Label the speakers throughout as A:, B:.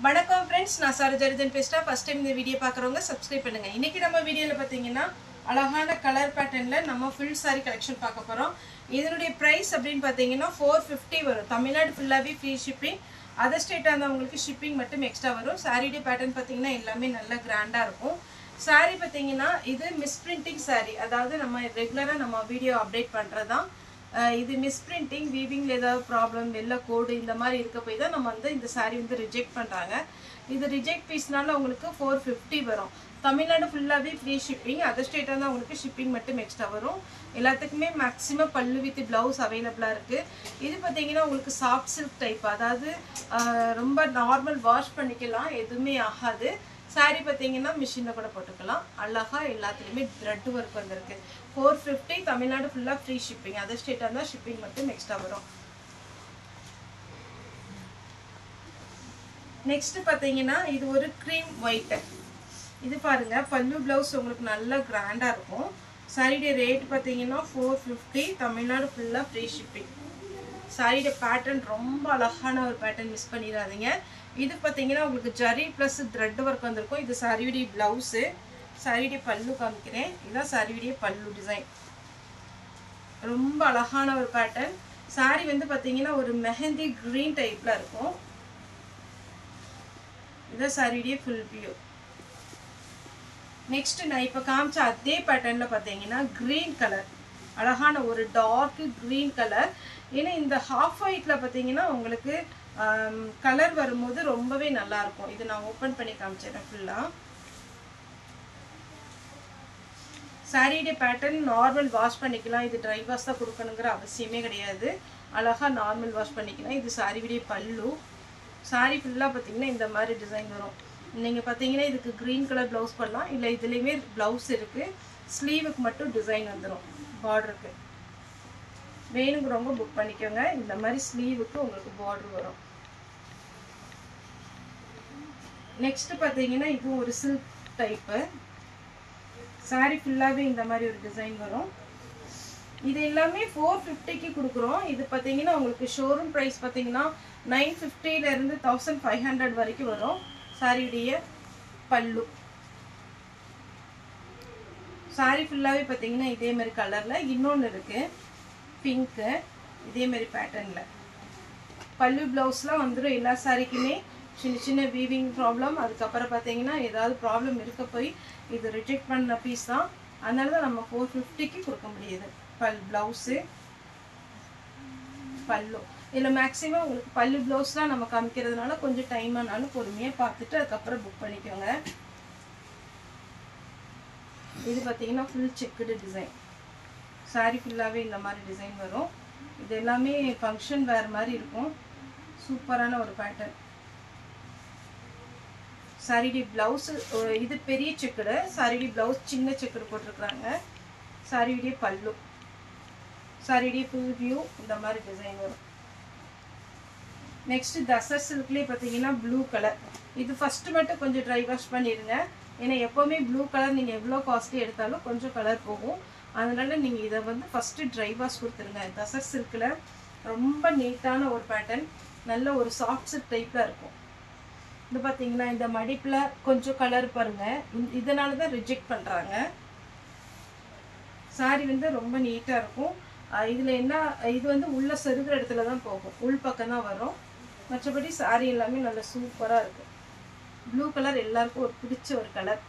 A: வணக்கம் फ्रेंड्स நான் சரோஜரிதன் பேசுறேன் ஃபர்ஸ்ட் டைம் இந்த வீடியோ பார்க்கறவங்க சப்ஸ்கிரைப் பண்ணுங்க இன்னைக்கு நம்ம வீடியோல பாத்தீங்கன்னா அழகான கலர் பேட்டர்ன்ல நம்ம full saree collection பார்க்க போறோம் இதனுடைய பிரைஸ் அப்படினு பாத்தீங்கன்னா 450 வரும் தமிழ்நாடு ஃபுல்லாவே ஃப்ரீ ஷிப்பிங் அதர் ஸ்டேட்டா இருந்தா உங்களுக்கு ஷிப்பிங் மட்டும் எக்ஸ்ட்ரா வரும் saree டி பேட்டர்ன் பாத்தீங்கன்னா எல்லாமே நல்ல கிராண்டா இருக்கும் saree பாத்தீங்கன்னா இது மிஸ்பிரிண்டிங் saree அதாவது நம்ம ரெகுலரா நம்ம வீடியோ அப்டேட் பண்றதா இது மிஸ்பிரிண்டிங் வீவிங்ல ஏதாவது ப்ராப்ளம் வெள்ள கோடு இந்த மாதிரி இருக்க போய் தான் நம்ம வந்து இந்த saree வந்து ரிஜெக்ட் பண்றாங்க இது ரிஜெக்ட் பீஸ்னால உங்களுக்கு 450 வரும் தமிழ்நாடு ஃபுல்லாவே ஃப்ரீ ஷிப்பிங் அதர் ஸ்டேட்டா தான் உங்களுக்கு ஷிப்பிங் மட்டும் எக்ஸ்ட்ரா வரும் எல்லாத்துக்குமே மேக்ஸिमम பல்லு வித் ப்ளவுஸ் அவேலபிளா இருக்கு இது பாத்தீங்கன்னா உங்களுக்கு சாஃப்ட் சில்க் டைப் அதாவது ரொம்ப நார்மல் வாஷ் பண்ணிக்கலாம் எதுமே ஆகாது saree பாத்தீங்கன்னா மிஷின்ல கூட போட்டுக்கலாம் அழகா எல்லாத்துலயுமே thread work வந்திருக்கு 450 தமிழ்நாடு ஃபுல்லா ஃப்ரீ ஷிப்பிங் அதர் ஸ்டேட்டா இருந்தா ஷிப்பிங் மட்டும் எக்ஸ்ட்ரா வரும் நெக்ஸ்ட் பாத்தீங்கன்னா இது ஒரு cream white இது பாருங்க பல்லு ப்ளவுஸ் உங்களுக்கு நல்ல கிராண்டா இருக்கும் saree ரேட் பாத்தீங்கன்னா 450 தமிழ்நாடு ஃபுல்லா ஃப்ரீ ஷிப்பிங் saree பேட்டர்ன் ரொம்ப அழகான ஒரு பேட்டர்ன் மிஸ் பண்ணிராதீங்க இது பாத்தீங்கன்னா உங்களுக்கு ஜரி plus thread work வந்திருக்கும் இது saree ப்ளவுஸ் saree பல்லு காமிக்கிறேன் இதான் saree பல்லு டிசைன் ரொம்ப அழகான ஒரு பேட்டர்ன் saree வந்து பாத்தீங்கன்னா ஒரு மெஹந்தி green டைப்ல இருக்கும் இது saree full view நெக்ஸ்ட் நான் இப்ப காமிச்ச அதே பேட்டர்ன்ல பாத்தீங்கன்னா green கலர் அழகான ஒரு டார்க் green கலர் ஏனா இந்த half whiteல பாத்தீங்கன்னா உங்களுக்கு கலர் வரும்போது ரொம்பவே நல்லா இருக்கும் இது நான் ஓபன் பண்ணி காமிச்சேன் ஃபுல்லா saree பேட்டர்ன் நார்மல் வாஷ் பண்ணிக்கலாம் இது dry wash தான் கொடுக்கணும்ங்கற அவசியமே கிடையாது அழகா நார்மல் வாஷ் பண்ணிக்கலாம் இது saree பல்லு saree ஃபுல்லா பாத்தீங்கன்னா இந்த மாதிரி டிசைன் வரும் நீங்க பாத்தீங்கன்னா இதுக்கு green கலர் ப்ளவுஸ் பண்ணலாம் இல்ல இதுலயே ப்ளவுஸ் இருக்கு ஸ்லீவுக்கு மட்டும் டிசைன் வந்துரும் பார்டருக்கு வேணும்ங்கறவங்க புக் பண்ணிக்கோங்க இந்த மாதிரி ஸ்லீவுக்கு உங்களுக்கு பார்டர் வரும் நெக்ஸ்ட் பாத்தீங்கன்னா இது ஒரு silk டைப் saree ஃபுல்லாவே இந்த மாதிரி ஒரு டிசைன் வரும் இது எல்லாமே 450 க்கு கொடுக்குறோம் இது பாத்தீங்கன்னா உங்களுக்கு ஷோரூம் பிரைஸ் பாத்தீங்கன்னா 950 ல இருந்து 1500 வரைக்கும் வரும் saree பல்லு saree ஃபுல்லாவே பாத்தீங்கன்னா இதே மாதிரி கலர்ல இன்னொன்னு இருக்கு பிங்க் இதே மாதிரி பேட்டர்ன்ல பல்லு ப்ளவுஸ்ல வந்துரும் எல்லா சாரிக்குமே சின்ன சின்ன வீவிங் ப்ராப்ளம் அதுக்கு அப்புறம் பாத்தீங்கன்னா ஏதாவது ப்ராப்ளம் இருக்க போய் இது ரிஜெக்ட் பண்ண பீஸ் தான் அதனால தான் நம்ம 450 க்கு கொடுக்க முடியுது ப்ளவுஸ் பல்லு இல்ல மேக்ஸिमम உங்களுக்கு பல்லு ப்ளவுஸ்லாம் நம்ம காமிக்கிறதுனால கொஞ்சம் டைம் ஆனாலும் பொறுமையா பார்த்துட்டு அதுக்கு அப்புறம் புக் பண்ணிக்கோங்க இது பாத்தீங்கன்னா full checked டிசைன் saree ஃபுல்லாவே இந்த மாதிரி டிசைன் வரும் இது எல்லாமே ஃபங்க்ஷன் வேர் மாதிரி இருக்கும் சூப்பரான ஒரு பேட்டர்ன் saree ப்ளவுஸ் இது பெரிய செக்குடு saree ப்ளவுஸ் சின்ன செக்குடு போட்டுருக்காங்க saree பல்லு saree full view இந்த மாதிரி டிசைன் வரும் நெக்ஸ்ட் தசர் சில்க்லயே பாத்தீங்கன்னா ப்ளூ கலர் இது ஃபர்ஸ்ட் மட்டும் கொஞ்சம் dry wash பண்ணிருங்க ஏனா எப்பவுமே ப்ளூ கலர் நீங்க எவ்வளவு காஸ்ட்லி எடுத்தாலும் கொஞ்சம் கலர் போகும் அதனால நீங்க இத வந்து ஃபர்ஸ்ட் dry wash கொடுத்துருங்க தசர் சில்க்ல ரொம்ப நீட்டான ஒரு பேட்டர்ன் நல்ல ஒரு சாஃப்ட் சில்க் டைப்ல இருக்கும் இது பாத்தீங்கன்னா இந்த மடிப்புல கொஞ்சம் கலர் பாருங்க இதனால தான் ரிஜெக்ட் பண்றாங்க saree வந்து ரொம்ப நீட்டா இருக்கும் இதுல என்ன இது வந்து உள்ள செருகுற இடத்துல தான் போகும் உள் பக்கம் தான் வரும் மற்றபடி saree எல்லாமே நல்ல சூப்பரா இருக்கு ப்ளூ கலர் எல்லாருக்கும் ஒரு பிடிச்ச ஒரு கலர்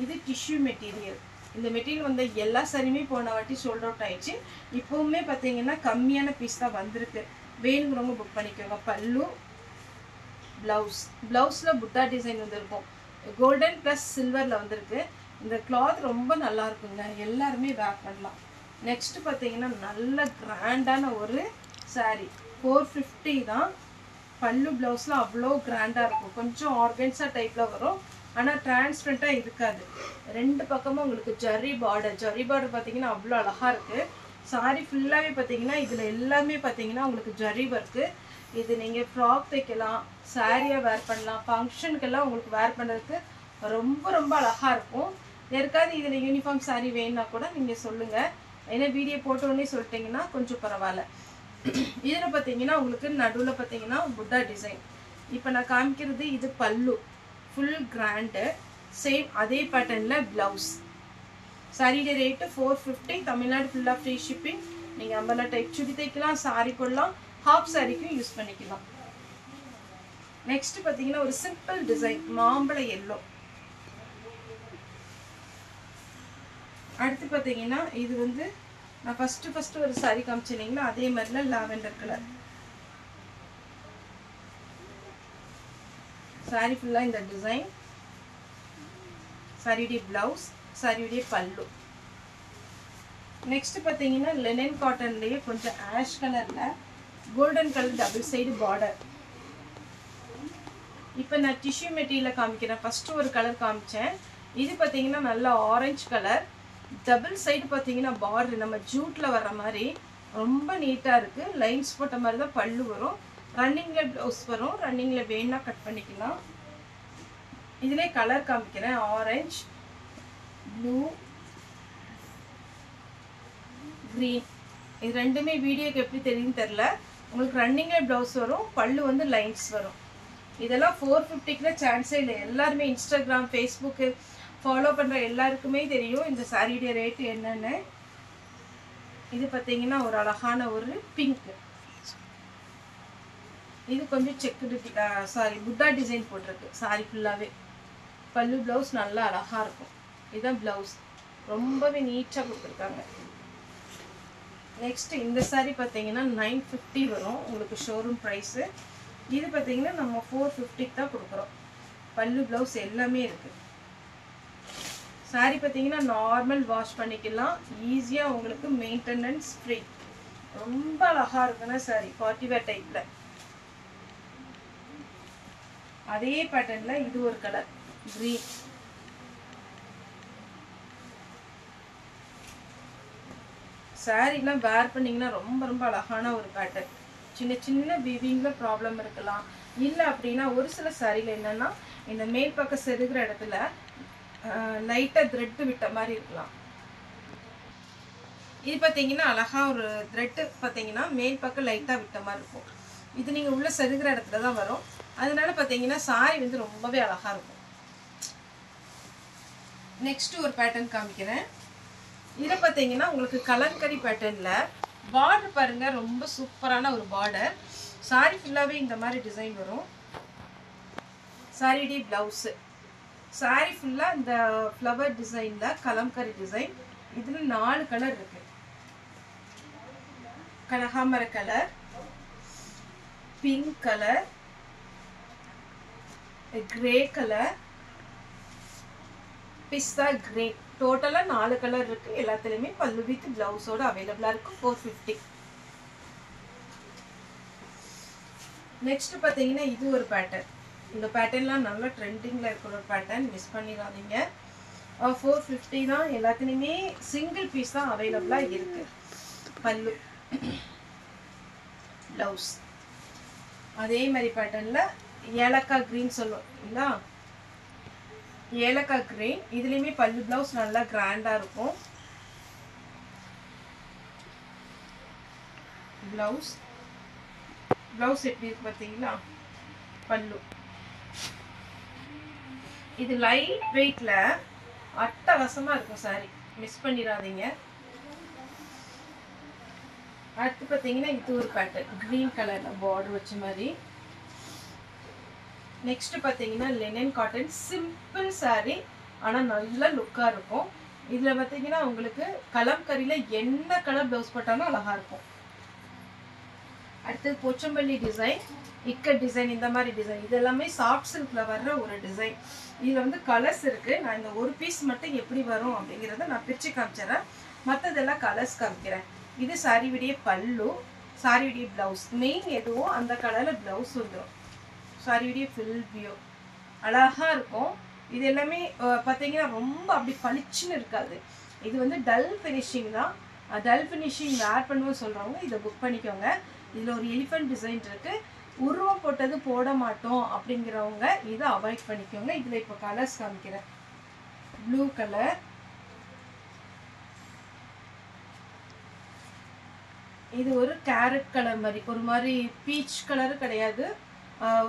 A: இது டிஷ்யூ மெட்டீரியல் இந்த மெட்டீரியல் வந்து எல்லா சாரியுமே போன வாட்டி சோல்ட் அவுட் ஆயிடுச்சு இப்போவுமே பாத்தீங்கன்னா கம்மியான பீஸ் தான் வந்திருக்கு வேணும்ங்கறவங்க புக் பண்ணிக்கோங்க பல்லு ப்ளவுஸ்ல புட்டா டிசைன் வந்திருக்கும் கோல்டன் பிளஸ் சில்வர்ல வந்திருக்கு இந்த கிளாத் ரொம்ப நல்லா இருக்குங்க எல்லாரும் வேர் பண்ணலாம் நெக்ஸ்ட் பாத்தீங்கன்னா நல்ல கிராண்டான ஒரு saree 450 தான் பல்லு ப்ளவுஸ்ல அவ்ளோ கிராண்டா இருக்கும் கொஞ்சம் ஆர்கன்ஸா டைப்ல வரும் ஆனா டிரான்ஸ்பரண்டா இருக்காது ரெண்டு பக்கமும் உங்களுக்கு ஜரி பார்டர் பாத்தீங்கன்னா அவ்ளோ அழகா இருக்கு saree ஃபுல்லாவே பாத்தீங்கன்னா இதுல எல்லாமே பாத்தீங்கன்னா உங்களுக்கு ஜரி வர்க் இது நீங்க ஃப்ராக் தைக்கலாம் சாரியா வேர் பண்ணலாம் ஃபங்க்ஷனுக்கு எல்லாம் உங்களுக்கு வேர் பண்றதுக்கு ரொம்ப ரொம்ப அழகா இருக்கும் யாருக்காவது இதுல யூனிஃபார்ம் saree வேணும்னா கூட நீங்க சொல்லுங்க ஏன்னா வீடியோ போட்ட உடனே சொல்லிட்டீங்கன்னா கொஞ்சம் பரவாயில்லை இதில் பார்த்தீங்கன்னா உங்களுக்கு நடுவில் பார்த்தீங்கன்னா புத்தா டிசைன். இப்போ நான் காமிக்கிறது இது பல்லு, ஃபுல் கிராண்டு. சேம் அதே பேட்டர்னில் ப்ளவுஸ். சாரியோட ரேட்டு 450. தமிழ்நாடு ஃபுல்லாக ஃப்ரீ ஷிப்பிங். நீங்கள் அம்பர்லா டைப் சுடி தைக்கலாம், சாரி போடலாம், ஹாஃப் சாரிக்கும் யூஸ் பண்ணிக்கலாம். நெக்ஸ்ட் பார்த்தீங்கன்னா ஒரு சிம்பிள் டிசைன் மாம்பழ எல்லோ. அடுத்து பார்த்தீங்கன்னா இது வந்து நான் ஃபர்ஸ்ட் ஒரு சாரி காமிச்சிருந்தீங்களா அதே மாதிரில லாவெண்டர் கலர். சாரி ஃபுல்லாக இந்த டிசைன். சாரியுடைய ப்ளவுஸ், சாரியுடைய பல்லு. நெக்ஸ்ட் பார்த்தீங்கன்னா லெனன் காட்டன்லேயே கொஞ்சம் ஆஷ் கலரில் golden colour double side border. இப்போ நான் டிஷ்யூ மெட்டீரியலில் காமிக்கிறேன். ஃபஸ்ட்டு ஒரு கலர் காமிச்சேன். இது பார்த்தீங்கன்னா நல்லா ஆரஞ்சு கலர். டபுள் சைடு பார்த்தீங்கன்னா பார்டர் நம்ம ஜூட்டில் வர்ற மாதிரி ரொம்ப நீட்டாக இருக்குது. லைன்ஸ் போட்ட மாதிரி தான் பல்லு வரும். ரன்னிங்கில் ப்ளவுஸ் வரும். ரன்னிங்கில் வேணா கட் பண்ணிக்கலாம். இதிலே கலர் காமிக்கிறேன். Orange, blue, green. இது ரெண்டுமே வீடியோக்கு எப்படி தெரியும்னு தெரில. உங்களுக்கு ரன்னிங்கில் ப்ளவுஸ் வரும், பல்லு வந்து லைன்ஸ் வரும். இதெல்லாம் 450க்குள்ள சான்ஸே இல்லை. எல்லாருமே இன்ஸ்டாகிராம், ஃபேஸ்புக்கு ஃபாலோ பண்ணுற எல்லாருக்குமே தெரியும் இந்த சாரியுடைய ரேட்டு என்னென்னு. இது பார்த்தீங்கன்னா ஒரு அழகான ஒரு பிங்க். இது கொஞ்சம் செக்குடு புத்தா டிசைன் போட்டிருக்கு சாரி ஃபுல்லாகவே. பல்லு ப்ளவுஸ் நல்லா அழகாக இருக்கும். இதுதான் ப்ளவுஸ், ரொம்பவே நீட்டாக கொடுத்துருக்காங்க. நெக்ஸ்ட் இந்த சாரி பார்த்தீங்கன்னா 950 வரும் உங்களுக்கு ஷோரூம் ப்ரைஸு. இது பார்த்தீங்கன்னா நம்ம 450க்கு தான் கொடுக்குறோம். பல்லு ப்ளவுஸ் எல்லாமே இருக்குது. சாரி பார்த்தீங்கன்னா நார்மல் வாஷ் பண்ணிக்கலாம். ஈஸியாக உங்களுக்கு மெயின்டெனன்ஸ் ஃப்ரீ. ரொம்ப அழகாக இருக்குன்னா சாரி பார்ட்டி வேர் டைப்பில். அதே பேட்டர்னில் இது ஒரு கலர் க்ரீன். சாரீலாம் வேர் பண்ணிங்கன்னா ரொம்ப ரொம்ப அழகான ஒரு பேட்டர்ன். சின்ன சின்ன வீவிங்கில் ப்ராப்ளம் இருக்கலாம். இல்லை அப்படின்னா ஒரு சில சாரியில் என்னென்னா இந்த மேல் பக்கம் செருகிற இடத்துல லைட்டாக த்ரெட்டு விட்ட மாதிரி இருக்கலாம். இது பார்த்தீங்கன்னா அழகாக ஒரு த்ரெட்டு பார்த்தீங்கன்னா மேல் பக்கம் லைட்டாக விட்ட மாதிரி இருக்கும். இது நீங்கள் உள்ளே செருகிற இடத்துல தான் வரும். அதனால பார்த்தீங்கன்னா சாரி வந்து ரொம்பவே அழகாக இருக்கும். நெக்ஸ்ட் ஒரு பேட்டர்ன் காமிக்கிறேன். இதில் பார்த்தீங்கன்னா உங்களுக்கு கலங்கரி பேட்டர்னில் பார்டர் பாருங்கள், ரொம்ப சூப்பரான ஒரு பார்டர். சாரி ஃபுல்லாகவே இந்த மாதிரி டிசைன் வரும். சாரியுடைய ப்ளவுஸு. சாரி ஃபுல்லாக இந்த ஃப்ளவர் டிசைனில் கலம்கரி டிசைன். இதில் 4 கலர் இருக்குது. கனகாமர colour, pink colour, grey colour, pista green. டோட்டலாக 4 கலர் இருக்குது. எல்லாத்துலேயுமே பல்லு வித் ப்ளவுஸோட அவைலபிளாக இருக்குது. 450. நெக்ஸ்ட் பார்த்தீங்கன்னா இது ஒரு பேட்டர்ன். இந்த பேட்டர்ன்லாம் நல்லா ட்ரெண்டிங்கில் இருக்கிற ஒரு பேட்டர்ன், மிஸ் பண்ணிடாதீங்க. 450 தான். எல்லாத்துலேயுமே சிங்கிள் பீஸ் தான் அவைலபிளாக இருக்குது. பல்லு ப்ளவுஸ் அதே மாதிரி பேட்டர்னில் ஏலக்காய் க்ரீன் சொல்லுவோம் இல்லைங்களா, ஏலக்காய் கிரீன். இதுலேயுமே பல்லு ப்ளவுஸ் நல்லா கிராண்டாக இருக்கும். ப்ளவுஸ் எப்படி இருக்கு பார்த்தீங்களா, பல்லு. இது லைட் வெயிட்டில் அட்டகாசமாக இருக்கும் சாரி, மிஸ் பண்ணிடாதீங்க. அடுத்து பார்த்தீங்கன்னா இது ஒரு பேட்டர்ன், க்ரீன் கலரில் பார்டர் வச்ச மாதிரி. நெக்ஸ்ட் பார்த்தீங்கன்னா லெனன் காட்டன் சிம்பிள் சாரீ, ஆனால் நல்ல லுக்காக இருக்கும். இதில் பார்த்தீங்கன்னா உங்களுக்கு கலம்கரியில் என்ன கலர் ப்ளவுஸ் போட்டாலும் அழகாக இருக்கும். அடுத்தது போச்சம்பள்ளி டிசைன், இக்கட் டிசைன், இந்த மாதிரி டிசைன். இது எல்லாமே சாஃப்ட் சில்கில் வர்ற ஒரு டிசைன். இதில் வந்து கலர்ஸ் இருக்குது. நான் இந்த ஒரு பீஸ் மட்டும் எப்படி வரும் அப்படிங்கிறத நான் பிரித்து காமிச்சிடறேன். மற்றதெல்லாம் கலர்ஸ் காமிக்கிறேன். இது சாரியுடைய பல்லு, சாரியுடைய ப்ளவுஸ். மெயின் எதுவும் அந்த கலரில் ப்ளவுஸ் வந்துடும். சாரியுடைய ஃபுல் வியூ அழகாக இருக்கும். இது எல்லாமே பார்த்தீங்கன்னா ரொம்ப அப்படி பளிச்சுன்னு இருக்காது. இது வந்து டல் ஃபினிஷிங் தான். டல் ஃபினிஷிங் வேர் பண்ணுவோம் சொல்கிறவங்க இதை புக் பண்ணிக்கோங்க. இதில் ஒரு எலிஃபென்ட் டிசைன் இருக்குது. உருவம் போட்டது போட மாட்டோம் அப்படிங்கிறவங்க இதை அவாய்ட் பண்ணிக்கோங்க. இதில் இப்போ கலர்ஸ் காமிக்கிறேன். ப்ளூ கலர், இது ஒரு கேரட் கலர் மாதிரி, ஒரு மாதிரி பீச் கலரு கிடையாது,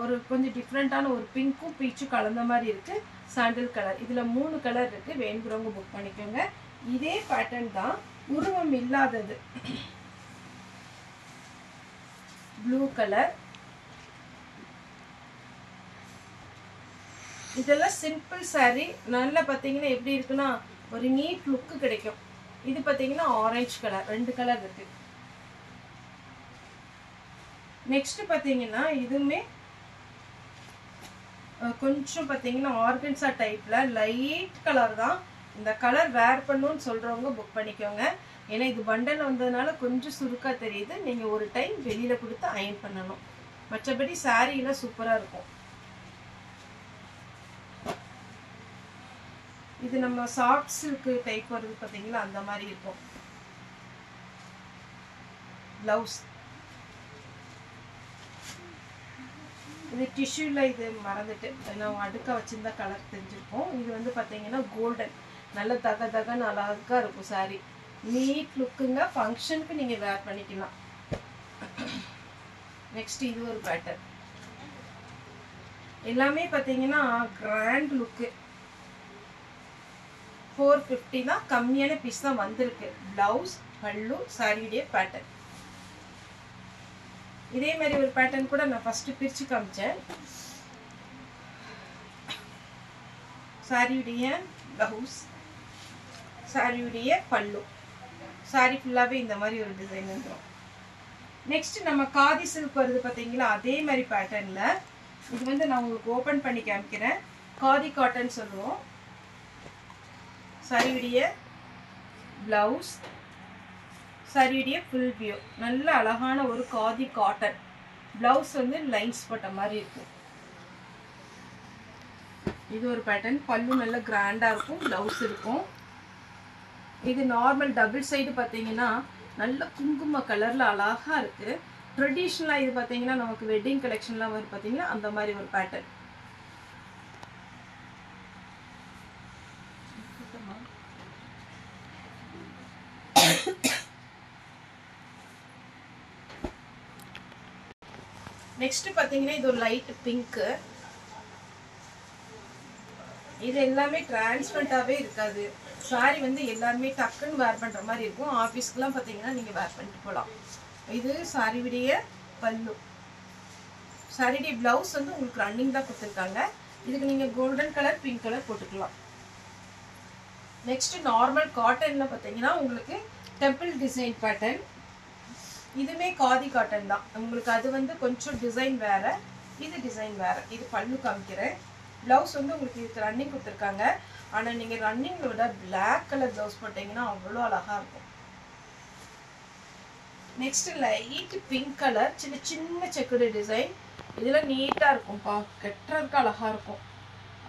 A: ஒரு கொஞ்சம் டிஃப்ரெண்ட்டான ஒரு பிங்க்கும் பீச்சும் கலந்த மாதிரி இருக்குது. சாண்டில் கலர், இதில் 3 கலர் இருக்குது. வேணுங்கிறவங்க புக் பண்ணிக்கோங்க. இதே பேட்டர்ன் தான், உருவம் இல்லாதது ப்ளூ கலர். இதெல்லாம் சிம்பிள் சாரீ. நல்லா பார்த்தீங்கன்னா எப்படி இருக்குன்னா ஒரு நீட் லுக்கு கிடைக்கும். இது பார்த்தீங்கன்னா ஆரஞ்சு கலர், 2 கலர் இருக்குது. நெக்ஸ்ட் பார்த்தீங்கன்னா இதுவுமே கொஞ்சம் பார்த்தீங்கன்னா ஆர்கன்ஸா டைப்பில் லைட் கலர் தான். இந்த கலர் வேர் பண்ணணும்னு சொல்கிறவங்க புக் பண்ணிக்கோங்க. ஏன்னா இது பண்டல் வந்ததுனால கொஞ்சம் சுருக்காக தெரியுது. நீங்கள் ஒரு டைம் வெளியில் கொடுத்து அயன் பண்ணணும். மற்றபடி சாரீலாம் சூப்பராக இருக்கும். இது நம்ம சாஃப்ட் சில்க் டைப் வருது பார்த்தீங்களா, அந்த மாதிரி இருக்கும். ப்ளவுஸ் இது டிஷ்யூவில், இது மறந்துட்டு நான் அடுக்க வச்சிருந்தா கலர் தெரிஞ்சிருக்கும். இது வந்து பார்த்தீங்கன்னா கோல்டன், நல்ல தக தகன்னு அழகாக இருக்கும் சாரீ. நீட் லுக்குங்க, ஃபங்க்ஷனுக்கு நீங்கள் வேர் பண்ணிக்கலாம். நெக்ஸ்ட் இது ஒரு பேட்டர்ன். எல்லாமே பார்த்தீங்கன்னா கிராண்ட் லுக்கு. 450 தான், கம்மியான பீஸ் தான் வந்திருக்கு. ப்ளவுஸ், பல்லு, சாரியுடைய பேட்டர்ன். இதே மாதிரி ஒரு பேட்டர்ன் கூட நான் ஃபர்ஸ்ட் பிரிச்சு காமிச்சேன். சாரியுடைய ப்ளவுஸ், சாரியுடைய பல்லு, சாரி ஃபுல்லாகவே இந்த மாதிரி ஒரு டிசைன் வந்துடும். நெக்ஸ்ட் நம்ம காதி சில்க் வருது பார்த்தீங்களா, அதே மாதிரி பேட்டர்னில். இது வந்து நான் உங்களுக்கு ஓப்பன் பண்ணி காமிக்கிறேன். காதி காட்டன் சொல்லுவோம். சாரியுடைய ப்ளவுஸ், சாரியுடைய ஃபுல் வியூ. நல்ல அழகான ஒரு காதி காட்டன். ப்ளவுஸ் வந்து லைன்ஸ் போட்ட மாதிரி இருக்கும். இது ஒரு பேட்டர்ன். பல்லு நல்ல கிராண்டாக இருக்கும், ப்ளவுஸ் இருக்கும். இது நார்மல் டபுள் சைடு பார்த்தீங்கன்னா நல்ல குங்கும கலரில் அழகாக இருக்குது. ட்ரெடிஷ்னலாக இது பார்த்தீங்கன்னா நமக்கு வெட்டிங் கலெக்ஷன்லாம் வரும் பார்த்தீங்கன்னா, அந்த மாதிரி ஒரு பேட்டர்ன். நெக்ஸ்ட் பார்த்தீங்கன்னா இது ஒரு லைட் பிங்க்கு. இது எல்லாமே டிரான்ஸ்பரண்டாகவே இருக்காது. சாரி வந்து எல்லாருமே டக்குன்னு வேர் பண்ணுற மாதிரி இருக்கும். ஆஃபீஸ்க்குலாம் பார்த்தீங்கன்னா நீங்கள் வேர் பண்ணிட்டு போகலாம். இது சாரியுடைய பல்லு. சாரியுடைய ப்ளவுஸ் வந்து உங்களுக்கு ரன்னிங் தான் கொடுத்துருக்காங்க. இதுக்கு நீங்கள் கோல்டன் கலர், பிங்க் கலர் போட்டுக்கலாம். நெக்ஸ்ட் நார்மல் காட்டனில் பார்த்தீங்கன்னா உங்களுக்கு டெம்பிள் டிசைன் பேட்டர்ன். இதுவுமே காதி காட்டன் தான். உங்களுக்கு அது வந்து கொஞ்சம் டிசைன் வேறு, இது டிசைன் வேறு. இது பல்லு காமிக்கிறேன். ப்ளவுஸ் வந்து உங்களுக்கு இதுக்கு ரன்னிங் கொடுத்துருக்காங்க. ஆனால் நீங்கள் ரன்னிங்கை விட பிளாக் கலர் ப்ளவுஸ் போட்டிங்கன்னா அவ்வளோ அழகாக இருக்கும். நெக்ஸ்ட் லைட் பிங்க் கலர், சின்ன சின்ன செக்குடு டிசைன். இதெல்லாம் நீட்டாக இருக்கும்ப்பா, கெட்டுறதுக்கு அழகாக இருக்கும்.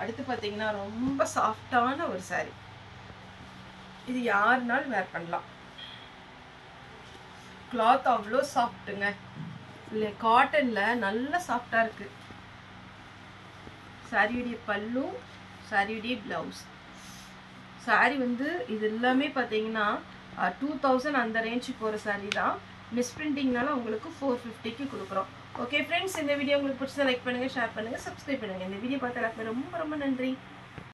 A: அடுத்து பார்த்தீங்கன்னா ரொம்ப சாஃப்டான ஒரு சாரீ. இது யாருனாலும் வேர் பண்ணலாம். கிளாத் அவ்வளோ சாஃப்ட்டுங்க. இல்லை காட்டனில் நல்ல சாஃப்டாக இருக்குது. சாரியுடைய பல்லு, சாரியுடைய ப்ளவுஸ். சாரி வந்து இது எல்லாமே பார்த்தீங்கன்னா 2000 அந்த ரேஞ்சுக்கு போகிற சாரீ தான். மிஸ்பிரிண்டிங்னால உங்களுக்கு 450க்கு கொடுக்குறோம். ஓகே ஃப்ரெண்ட்ஸ், இந்த வீடியோ உங்களுக்கு பிடிச்சதை லைக் பண்ணுங்கள், ஷேர் பண்ணுங்கள், சப்ஸ்கிரைப் பண்ணுங்கள். இந்த வீடியோ பார்த்து எல்லாருமே ரொம்ப ரொம்ப நன்றி.